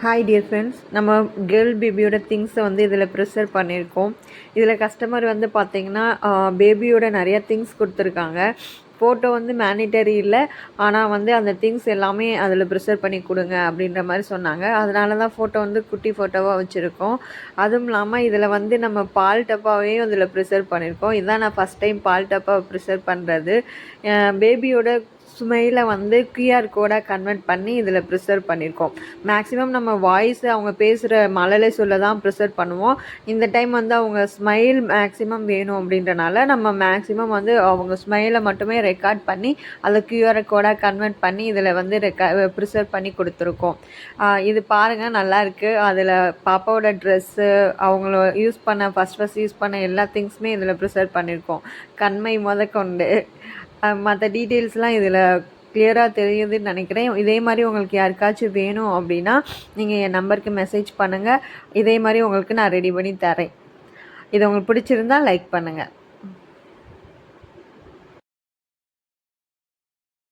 Hi dear friends, நம்ம girl பேபியோட திங்ஸை வந்து இதில் ப்ரிசர்வ் பண்ணியிருக்கோம். இதில் கஸ்டமர் வந்து பார்த்திங்கன்னா பேபியோட நிறையா திங்ஸ் கொடுத்துருக்காங்க. ஃபோட்டோ வந்து மேனிட்டரி இல்லை, ஆனால் வந்து அந்த திங்ஸ் எல்லாமே அதில் ப்ரிசர்வ் பண்ணி கொடுங்க அப்படின்ற மாதிரி சொன்னாங்க. அதனால தான் ஃபோட்டோ வந்து குட்டி ஃபோட்டோவாக வச்சுருக்கோம். அதுவும் இல்லாமல் இதில் வந்து நம்ம பால் டப்பாவையும் இதில் ப்ரிசர்வ் பண்ணியிருக்கோம். இதுதான் நான் ஃபஸ்ட் டைம் பால் டப்பாவை ப்ரிசர்வ் பண்ணுறது. பேபியோட ஸ்மைலை வந்து QR கோடாக கன்வெர்ட் பண்ணி இதில் ப்ரிசர்வ் பண்ணியிருக்கோம். மேக்ஸிமம் நம்ம வாய்ஸ் அவங்க பேசுகிற மழலை சொல்ல தான் ப்ரிசர்வ் பண்ணுவோம். இந்த டைம் வந்து அவங்க ஸ்மைல் மேக்ஸிமம் வேணும் அப்படின்றனால நம்ம மேக்ஸிமம் வந்து அவங்க ஸ்மைலை மட்டுமே ரெக்கார்ட் பண்ணி அதை QR கோடாக கன்வெர்ட் பண்ணி இதில் வந்து ப்ரிசர்வ் பண்ணி கொடுத்துருக்கோம். இது பாருங்கள், நல்லாயிருக்கு. அதில் பாப்பாவோட ட்ரெஸ்ஸு, அவங்கள ஃபஸ்ட் யூஸ் பண்ண எல்லா திங்ஸுமே இதில் ப்ரிசர்வ் பண்ணியிருக்கோம். கண்மை முதற்கொண்டு மற்ற டீட்டெயில்ஸ்லாம் இதில் கிளியராக தெரியுதுன்னு நினைக்கிறேன். இதே மாதிரி உங்களுக்கு யாருக்காச்சும் வேணும் அப்படின்னா நீங்கள் என் நம்பருக்கு மெசேஜ் பண்ணுங்கள். இதே மாதிரி உங்களுக்கு நான் ரெடி பண்ணி தரேன். இது உங்களுக்கு பிடிச்சிருந்தால் லைக் பண்ணுங்கள்.